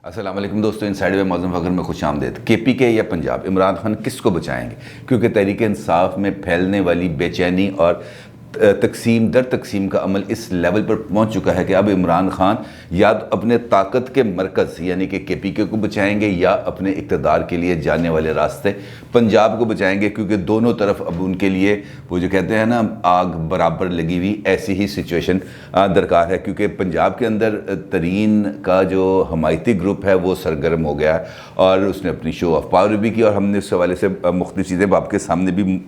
अस्सलाम वालेकुम दोस्तों, इनसाइड वे मौज़ूम फ़खर में खुश आमदेद। KPK या पंजाब, इमरान खान किसको बचाएंगे? क्योंकि तहरीक इंसाफ में फैलने वाली बेचैनी और तकसीम दर तकसीम का अमल इस लेवल पर पहुंच चुका है कि अब इमरान खान या तो अपने ताकत के मरकज़ यानी कि KPK को बचाएंगे या अपने इक़्तिदार के लिए जाने वाले रास्ते पंजाब को बचाएंगे, क्योंकि दोनों तरफ अब उनके लिए वो जो कहते हैं ना, आग बराबर लगी हुई, ऐसी ही सिचुएशन दरकार है। क्योंकि पंजाब के अंदर तरीन का जो हमायती ग्रुप है वो सरगर्म हो गया है और उसने अपनी शो ऑफ पावर भी की और हमने उस हवाले से मुख्तलिफ चीज़ें आपके सामने भी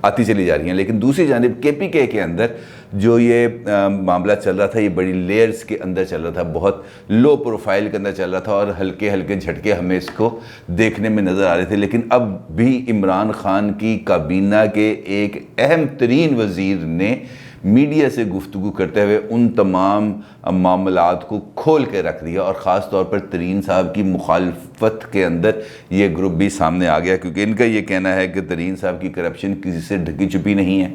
आती चली जा रही हैं। लेकिन दूसरी जानिब KPK के अंदर जो ये मामला चल रहा था, ये बड़ी लेयर्स के अंदर चल रहा था, बहुत लो प्रोफाइल के अंदर चल रहा था और हल्के हल्के झटके हमें इसको देखने में नज़र आ रहे थे। लेकिन अब भी इमरान खान की काबीना के एक अहम तरीन वज़ीर ने मीडिया से गुफ्तगू करते हुए उन तमाम मामलात को खोल के रख दिया और ख़ास तौर पर तरीन साहब की मुखालफत के अंदर ये ग्रुप भी सामने आ गया, क्योंकि इनका ये कहना है कि तरीन साहब की करप्शन किसी से ढकी छुपी नहीं है।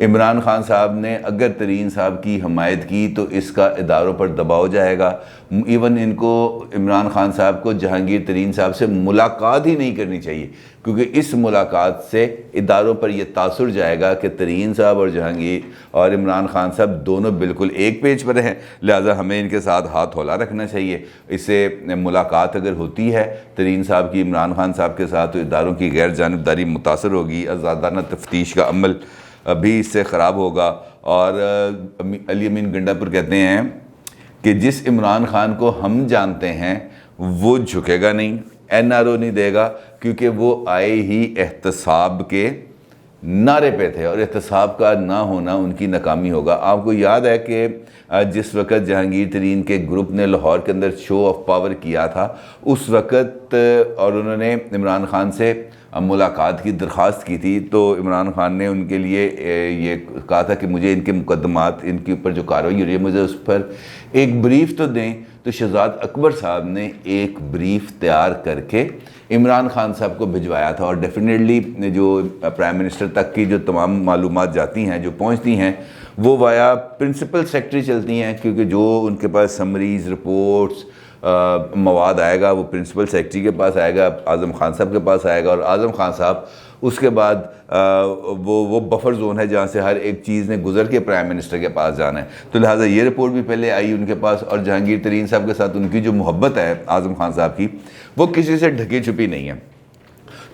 इमरान खान साहब ने अगर तरीन साहब की हमायत की तो इसका इदारों पर दबाव जाएगा। इवन इनको इमरान खान साहब को जहांगीर तरीन साहब से मुलाकात ही नहीं करनी चाहिए, क्योंकि इस मुलाकात से इदारों पर यह तासुर जाएगा कि तरीन साहब और जहांगीर और इमरान खान साहब दोनों बिल्कुल एक पेज पर हैं, लिहाजा हमें इनके साथ हाथ हौला रखना चाहिए। इससे मुलाकात अगर होती है तरीन साहब की इमरान खान साहब के साथ तो इदारों की गैर जानिबदारी मुतासर होगी, आज़ादाना तफ्तीश का अमल भी इससे ख़राब होगा। और अली अमीन गंडापुर कहते हैं कि जिस इमरान खान को हम जानते हैं वो झुकेगा नहीं, NRO नहीं देगा, क्योंकि वो आए ही एहतसाब के नारे पे थे और एहतसाब का ना होना उनकी नाकामी होगा। आपको याद है कि जिस वक़्त जहांगीर तरीन के ग्रुप ने लाहौर के अंदर शो ऑफ पावर किया था उस वक़्त और उन्होंने इमरान खान से मुलाकात की दरख्वास्त की थी, तो इमरान खान ने उनके लिए ये कहा था कि मुझे इनके मुकदमात, इनके ऊपर जो कार्रवाई हो रही है, मुझे उस पर एक ब्रीफ तो दें। तो शहजाद अकबर साहब ने एक ब्रीफ तैयार करके इमरान खान साहब को भिजवाया था और डेफिनेटली जो प्राइम मिनिस्टर तक की जो तमाम मालूमात जाती हैं, जो पहुंचती हैं, वो वाया प्रिंसिपल सेक्रेटरी चलती हैं, क्योंकि जो उनके पास समरीज, रिपोर्ट्स, मवाद आएगा वो प्रिंसिपल सेक्रेटरी के पास आएगा, आज़म खान साहब के पास आएगा और आज़म खान साहब उसके बाद वो बफर जोन है जहाँ से हर एक चीज़ ने गुजर के प्राइम मिनिस्टर के पास जाना है। तो लिहाजा ये रिपोर्ट भी पहले आई उनके पास और जहांगीर तरीन साहब के साथ उनकी जो मोहब्बत है आज़म खान साहब की, वो किसी से ढकी छुपी नहीं है।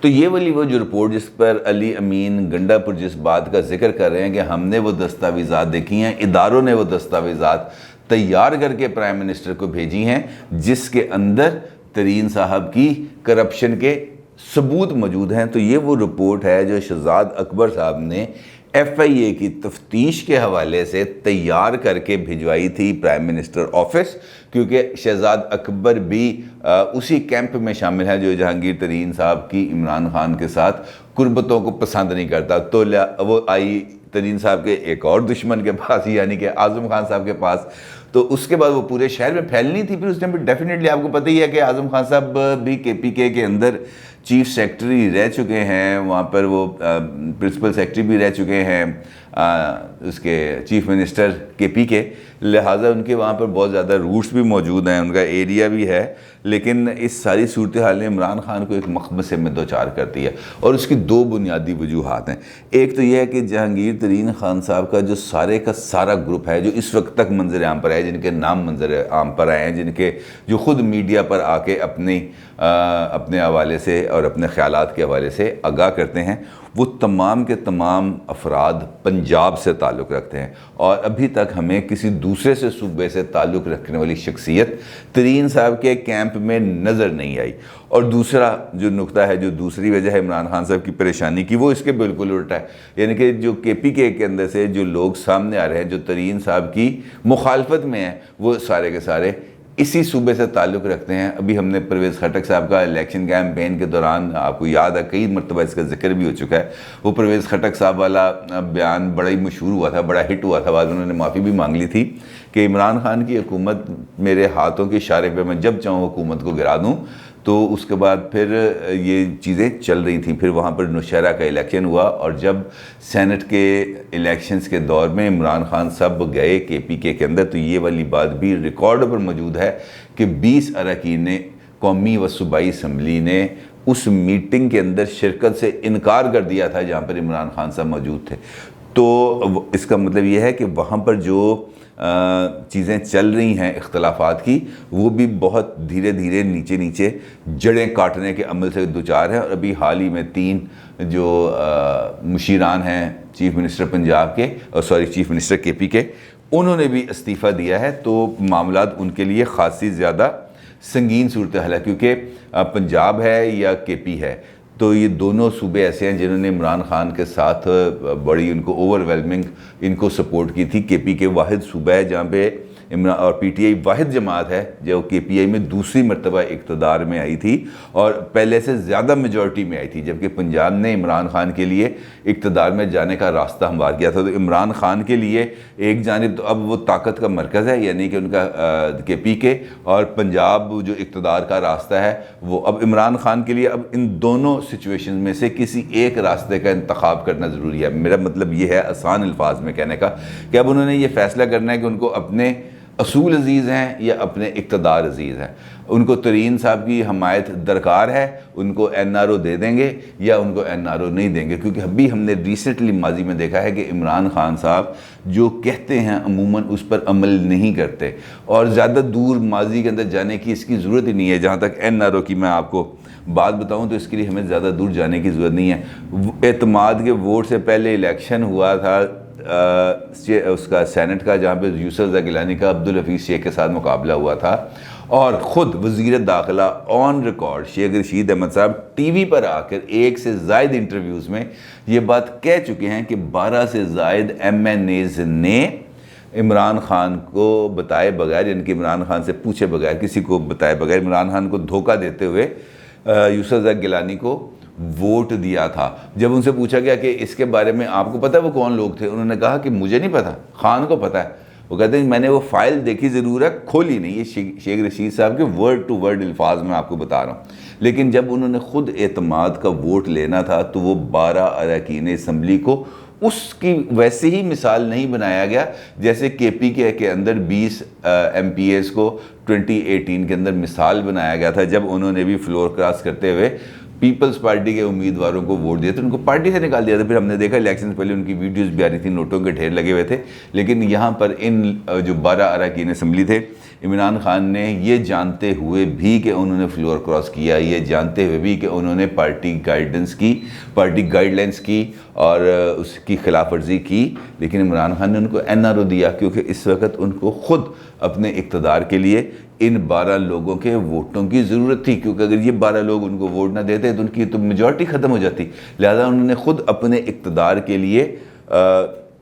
तो ये वाली वो जो रिपोर्ट जिस पर अली अमीन गंडापुर जिस बात का जिक्र कर रहे हैं कि हमने वो दस्तावेज़ात देखी हैं, इदारों ने वो दस्तावेज़ात तैयार करके प्राइम मिनिस्टर को भेजी हैं, जिसके अंदर तरीन साहब की करप्शन के सबूत मौजूद हैं। तो ये वो रिपोर्ट है जो शहजाद अकबर साहब ने FIA की तफ्तीश के हवाले से तैयार करके भिजवाई थी प्राइम मिनिस्टर ऑफिस, क्योंकि शहजाद अकबर भी उसी कैंप में शामिल है जो जहांगीर तरीन साहब की इमरान खान के साथ कुर्बतों को पसंद नहीं करता। तो वो आई तरीन साहब के एक और दुश्मन के पास, यानी कि आज़म खान साहब के पास। तो उसके बाद वो पूरे शहर में फैलनी थी। फिर उस टाइम पर डेफिनेटली आपको पता ही है कि आज़म खान साहब भी KPK के अंदर चीफ सेक्रेटरी रह चुके हैं, वहाँ पर वो प्रिंसिपल सेक्रेटरी भी रह चुके हैं, उसके चीफ मिनिस्टर KPK, लिहाजा उनके वहाँ पर बहुत ज़्यादा रूट्स भी मौजूद हैं, उनका एरिया भी है। लेकिन इस सारी सूरत हाल ने इमरान खान को एक मखमसे में दो चार कर दिया और उसकी दो बुनियादी वजूहात हैं। एक तो यह है कि जहांगीर तरीन खान साहब का जो सारे का सारा ग्रुप है जो इस वक्त तक मंजर आम पर है, जिनके नाम मंजर आम पर आए हैं, जिनके जो ख़ुद मीडिया पर आके अपने हवाले से और अपने ख़यालात के हवाले से आगाह करते हैं, वो तमाम के तमाम अफराद पंजाब से ताल्लुक़ रखते हैं और अभी तक हमें किसी दूसरे से सूबे से ताल्लुक़ रखने वाली शख्सियत तरीन साहब के कैंप में नज़र नहीं आई। और दूसरा जो नुक्ता है, जो दूसरी वजह है इमरान खान साहब की परेशानी की, वो इसके बिल्कुल उल्टा है। यानी कि जो KPK के अंदर से जो लोग सामने आ रहे हैं, जो तरीन साहब की मुखालफत में हैं, वो सारे के सारे इसी सूबे से ताल्लुक़ रखते हैं। अभी हमने परवेज़ खटक साहब का इलेक्शन कैंपेन के दौरान, आपको याद है, कई मरतबा इसका जिक्र भी हो चुका है, वो परवेज़ खटक साहब वाला बयान बड़ा ही मशहूर हुआ था, बड़ा हिट हुआ था। बाद उन्होंने माफ़ी भी मांग ली थी कि इमरान खान की हुकूमत मेरे हाथों के इशारे पे मैं जब चाहूँ हुकूमत को गिरा दूँ। तो उसके बाद फिर ये चीज़ें चल रही थी। फिर वहाँ पर नौशहरा का इलेक्शन हुआ और जब सेनेट के इलेक्शंस के दौर में इमरान खान सब गए KPK के अंदर, तो ये वाली बात भी रिकॉर्ड पर मौजूद है कि 20 अरकान कौमी व सूबाई असम्बली ने उस मीटिंग के अंदर शिरकत से इनकार कर दिया था जहाँ पर इमरान खान साहब मौजूद थे। तो इसका मतलब ये है कि वहाँ पर जो चीज़ें चल रही हैं इख्तलाफात की, वो भी बहुत धीरे धीरे नीचे नीचे जड़ें काटने के अमल से दुचार है। और अभी हाल ही में 3 जो मुशीरान हैं चीफ मिनिस्टर पंजाब के चीफ मिनिस्टर केपी के, उन्होंने भी इस्तीफ़ा दिया है। तो मामला उनके लिए ख़ासी ज़्यादा संगीन सूरत हाल है, क्योंकि पंजाब है या केपी है, तो ये दोनों सूबे ऐसे हैं जिन्होंने इमरान खान के साथ बड़ी उनको ओवरवेलमिंग इनको सपोर्ट की थी। केपी के वाहिद सूबा है जहाँ पे इमरान और पीटीआई वाहिद जमात है जो केपीआई में दूसरी मरतबा इक़्तिदार में आई थी और पहले से ज़्यादा मेजॉरिटी में आई थी, जबकि पंजाब ने इमरान खान के लिए इक़्तिदार में जाने का रास्ता हमवार किया था। तो इमरान खान के लिए एक जानिब तो अब वो ताकत का मरकज़ है, यानी कि उनका केपी के, और पंजाब जो इक़्तिदार का रास्ता है वो अब इमरान खान के लिए अब इन दोनों सिचुएशन में से किसी एक रास्ते का इंतखाब करना ज़रूरी है। मेरा मतलब ये है आसान अल्फाज में कहने का कि अब उन्होंने ये फ़ैसला करना है कि उनको अपने असूल अजीज़ हैं या अपने इक़्तिदार अजीज़ हैं। उनको तरीन साहब की हमायत दरकार है, उनको NRO दे देंगे या उनको NRO नहीं देंगे, क्योंकि अभी हमने रिसेंटली माजी में देखा है कि इमरान खान साहब जो कहते हैं अमूमन उस पर अमल नहीं करते, और ज़्यादा दूर माजी के अंदर जाने की इसकी ज़रूरत ही नहीं है। जहाँ तक NRO की मैं आपको बात बताऊं तो इसके लिए हमें ज़्यादा दूर जाने की ज़रूरत नहीं है। एतमाद के वोट से पहले इलेक्शन हुआ था उसका सेनेट का, जहाँ पे यूसुफ गिलानी का अब्दुल हफीज़ शेख के साथ मुकाबला हुआ था, और ख़ुद वज़ीर दाखिला ऑन रिकॉर्ड शेख रशीद अहमद साहब टीवी पर आकर 1 से ज़ायद इंटरव्यूज़ में ये बात कह चुके हैं कि 12 से ज़ायद MNAs ने इमरान खान को बताए बगैर, यानी कि इमरान खान से पूछे बगैर, किसी को बताए बगैर इमरान खान को धोखा देते हुए यूसुफ गिलानी को वोट दिया था। जब उनसे पूछा गया कि इसके बारे में आपको पता है वो कौन लोग थे, उन्होंने कहा कि मुझे नहीं पता, खान को पता है। वो कहते हैं मैंने वो फाइल देखी ज़रूर है, खोली नहीं। ये शेख रशीद साहब के वर्ड टू वर्ड अल्फाज में आपको बता रहा हूँ। लेकिन जब उन्होंने ख़ुद एतमाद का वोट लेना था तो वो 12 अरकान असम्बली को उसकी वैसे ही मिसाल नहीं बनाया गया जैसे केपी के अंदर 20 MPAs को 2018 के अंदर मिसाल बनाया गया था, जब उन्होंने भी फ्लोर क्रॉस करते हुए पीपल्स पार्टी के उम्मीदवारों को वोट दिए थे, उनको पार्टी से निकाल दिया था। फिर हमने देखा इलेक्शन से पहले उनकी वीडियोस भी आ रही थी, नोटों के ढेर लगे हुए थे। लेकिन यहाँ पर इन जो 12 अरकान असम्बली थे, इमरान खान ने ये जानते हुए भी कि उन्होंने फ्लोर क्रॉस किया, ये जानते हुए भी कि उन्होंने पार्टी गाइडलाइंस की और उसकी खिलाफ वर्जी की, लेकिन इमरान खान ने उनको NRO दिया, क्योंकि इस वक्त उनको ख़ुद अपने इक़्तिदार के लिए इन 12 लोगों के वोटों की ज़रूरत थी, क्योंकि अगर ये 12 लोग उनको वोट ना देते तो उनकी तो मेजॉरिटी ख़त्म हो जाती। लिहाजा उन्होंने ख़ुद अपने इक़्तिदार के लिए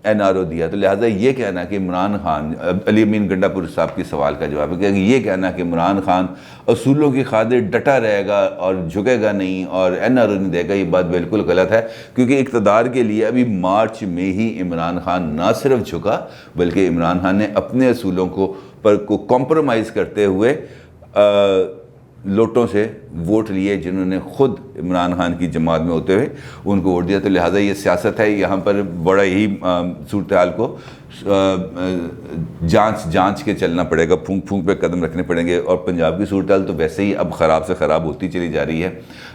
NRO दिया। तो लिहाजा ये कहना कि इमरान खान, अली अमीन गंडापुर साहब के सवाल का जवाब है कि ये कहना कि इमरान खान असूलों की खातिर डटा रहेगा और झुकेगा नहीं और NRO नहीं देगा, ये बात बिल्कुल गलत है। क्योंकि इक़्तिदार के लिए अभी मार्च में ही इमरान खान ना सिर्फ झुका, बल्कि इमरान खान ने अपने असूलों को कॉम्प्रोमाइज़ करते हुए लोटों से वोट लिए, जिन्होंने ख़ुद इमरान खान की जमात में होते हुए उनको वोट दिया। तो लिहाजा ये सियासत है, यहाँ पर बड़ा ही सूरत हाल को जांच के चलना पड़ेगा, फूंक फूंक पे कदम रखने पड़ेंगे। और पंजाब की सूरत हाल तो वैसे ही अब ख़राब से ख़राब होती चली जा रही है,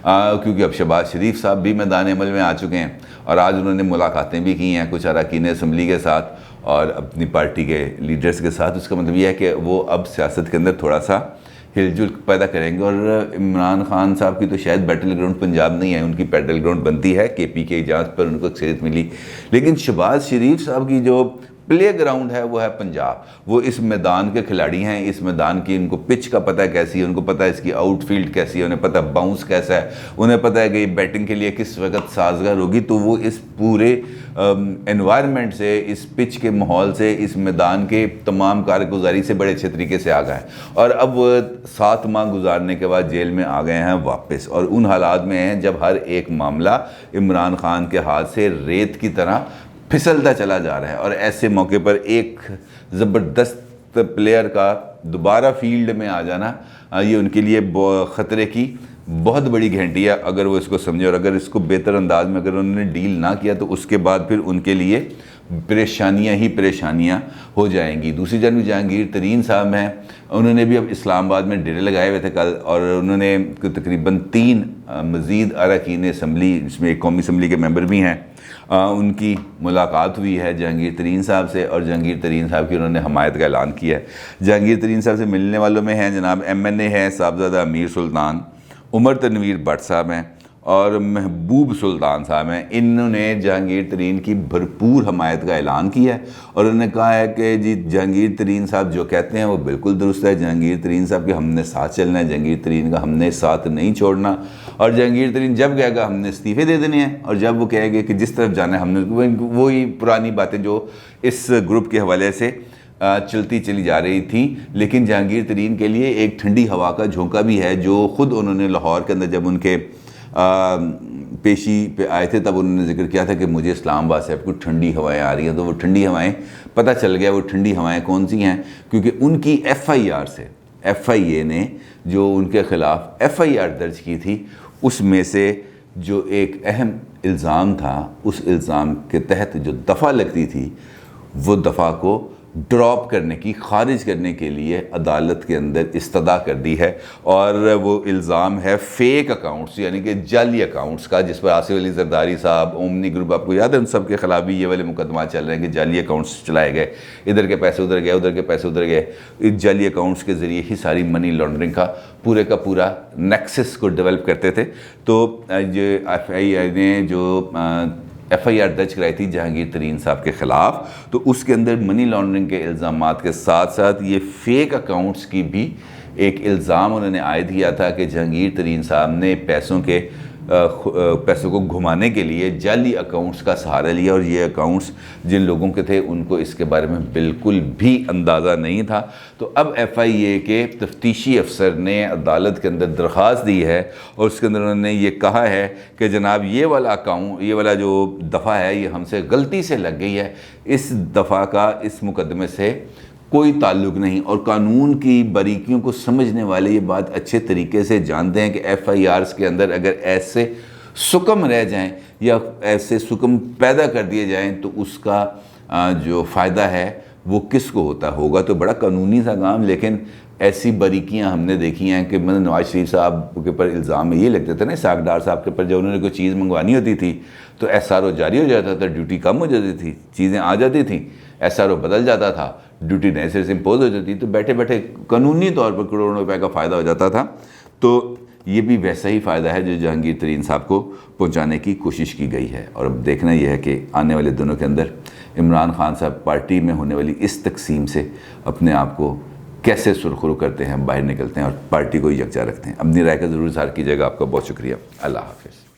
क्योंकि अब शहबाज शरीफ साहब भी मैदान अमल में आ चुके हैं और आज उन्होंने मुलाकातें भी की हैं कुछ अरकान असम्बली के साथ और अपनी पार्टी के लीडर्स के साथ। उसका मतलब यह है कि वो अब सियासत के अंदर थोड़ा सा हिलजुल पैदा करेंगे। और इमरान खान साहब की तो शायद बैटल ग्राउंड पंजाब नहीं है, उनकी बैटल ग्राउंड बनती है केपी के इजाज़ पर उनको अक्सरियत मिली। लेकिन शहबाज शरीफ साहब की जो प्ले ग्राउंड है वो है पंजाब। वो इस मैदान के खिलाड़ी हैं, इस मैदान की उनको पिच का पता है कैसी है, उनको पता है इसकी आउटफील्ड कैसी है, उन्हें पता है बाउंस कैसा है, उन्हें पता है कि बैटिंग के लिए किस वक्त साजगार होगी। तो वो इस पूरे एनवायरनमेंट से, इस पिच के माहौल से, इस मैदान के तमाम कारगुजारी से बड़े अच्छे तरीके से आ गए हैं। और अब 7 माह गुजारने के बाद जेल में आ गए हैं वापस, और उन हालात में हैं जब हर एक मामला इमरान खान के हाथ से रेत की तरह फिसलता चला जा रहा है। और ऐसे मौके पर एक ज़बरदस्त प्लेयर का दोबारा फील्ड में आ जाना ये उनके लिए ख़तरे की बहुत बड़ी घंटी है अगर वो इसको समझे, और अगर इसको बेहतर अंदाज में अगर उन्होंने डील ना किया तो उसके बाद फिर उनके लिए परेशानियां ही परेशानियां हो जाएंगी। दूसरी जानब जहांगीर तरीन साहब हैं, उन्होंने भी अब इस्लामाबाद में डेरे लगाए हुए थे कल, और उन्होंने तकरीबन 3 मज़ीद अरकान असम्बली, जिसमें एक कौमी असम्बली के मेंबर भी हैं, उनकी मुलाकात हुई है जहांगीर तरीन साहब से, और जहांगीर तरीन साहब की उन्होंने हमायत का ऐलान किया है। जहांगीर तरीन साहब से मिलने वालों में हैं जनाब MNA हैं साहबजादा अमीर सुल्तान, उमर तनवीर भट्ट साहब हैं और महबूब सुल्तान साहब हैं। इन्होंने जहांगीर तरीन की भरपूर हमायत का ऐलान किया है और उन्होंने कहा है कि जी जहांगीर तरीन साहब जो कहते हैं वो बिल्कुल दुरुस्त है, जहांगीर तरीन साहब के हमने साथ चलना है, जहांगीर तरीन का हमने साथ नहीं छोड़ना, और जहांगीर तरीन जब कहेगा हमने इस्तीफ़े दे देने हैं, और जब वो कहेंगे कि जिस तरफ जाना है हमने, वही पुरानी बातें जो इस ग्रुप के हवाले से चलती चली जा रही थी। लेकिन जहांगीर तरीन के लिए एक ठंडी हवा का झोंका भी है, जो ख़ुद उन्होंने लाहौर के अंदर जब उनके पेशी पे आए थे तब उन्होंने जिक्र किया था कि मुझे इस्लामाबाद से कुछ ठंडी हवाएं आ रही हैं। तो वो ठंडी हवाएं पता चल गया वो ठंडी हवाएं कौन सी हैं, क्योंकि उनकी FIR से FIA ने जो उनके ख़िलाफ़ FIR दर्ज की थी उसमें से जो एक अहम इल्ज़ाम था, उस इल्ज़ाम के तहत जो दफ़ा लगती थी वो दफ़ा को ड्रॉप करने की, ख़ारिज करने के लिए अदालत के अंदर इस्तदा कर दी है। और वो इल्ज़ाम है फ़ेक अकाउंट्स यानी कि जाली अकाउंट्स का, जिस पर आसिफ अली जरदारी साहब, ओमनी ग्रुप, आपको याद है, उन सब के ख़िलाफ़ भी ये वाले मुकदमा चल रहे हैं कि जाली अकाउंट्स चलाए गए, इधर के पैसे उधर गए, उधर के पैसे उधर गए। इस जाली अकाउंट्स के ज़रिए ही सारी मनी लॉन्ड्रिंग का पूरा नेक्सस को डेवलप करते थे। तो ये FIA ने जो FIR दर्ज कराई थी जहांगीर तरीन साहब के ख़िलाफ़, तो उसके अंदर मनी लॉन्ड्रिंग के इल्ज़ामात के साथ साथ ये फ़ेक अकाउंट्स की भी एक इल्ज़ाम उन्होंने आयद किया था कि जहांगीर तरीन साहब ने पैसों को घुमाने के लिए जाली अकाउंट्स का सहारा लिया, और ये अकाउंट्स जिन लोगों के थे उनको इसके बारे में बिल्कुल भी अंदाज़ा नहीं था। तो अब FIA के तफ्तीशी अफसर ने अदालत के अंदर दरख्वास्त दी है और उसके अंदर उन्होंने ये कहा है कि जनाब ये वाला अकाउंट, ये वाला जो दफ़ा है ये हमसे गलती से लग गई है, इस दफ़ा का इस मुकदमे से कोई ताल्लुक़ नहीं। और कानून की बारीकियों को समझने वाले ये बात अच्छे तरीके से जानते हैं कि FIRs के अंदर अगर ऐसे सुकम रह जाएं या ऐसे सुकम पैदा कर दिए जाएं तो उसका जो फ़ायदा है वो किसको होगा। तो बड़ा कानूनी सा काम, लेकिन ऐसी बारीकियां हमने देखी हैं कि मतलब नवाज शरीफ साहब के ऊपर इल्ज़ाम ये लगते थे ना, सागदार साहब के ऊपर जब उन्होंने कोई चीज़ मंगवानी होती थी तो SRO जारी हो जाता था, ड्यूटी कम हो जाती थी, चीज़ें आ जाती थी, SRO बदल जाता था, ड्यूटी नए सिरे से इम्पोज हो जाती, तो बैठे बैठे कानूनी तौर पर करोड़ों रुपए का फ़ायदा हो जाता था। तो ये भी वैसा ही फ़ायदा है जो जहांगीर तरीन साहब को पहुंचाने की कोशिश की गई है। और अब देखना यह है कि आने वाले दिनों के अंदर इमरान खान साहब पार्टी में होने वाली इस तकसीम से अपने आप को कैसे सुरखरू करते हैं, बाहर निकलते हैं और पार्टी को यकजा रखते हैं। अपनी राय का ज़रूर इज़हार कीजिएगा। आपका बहुत शुक्रिया। अल्लाह हाफ़िज़।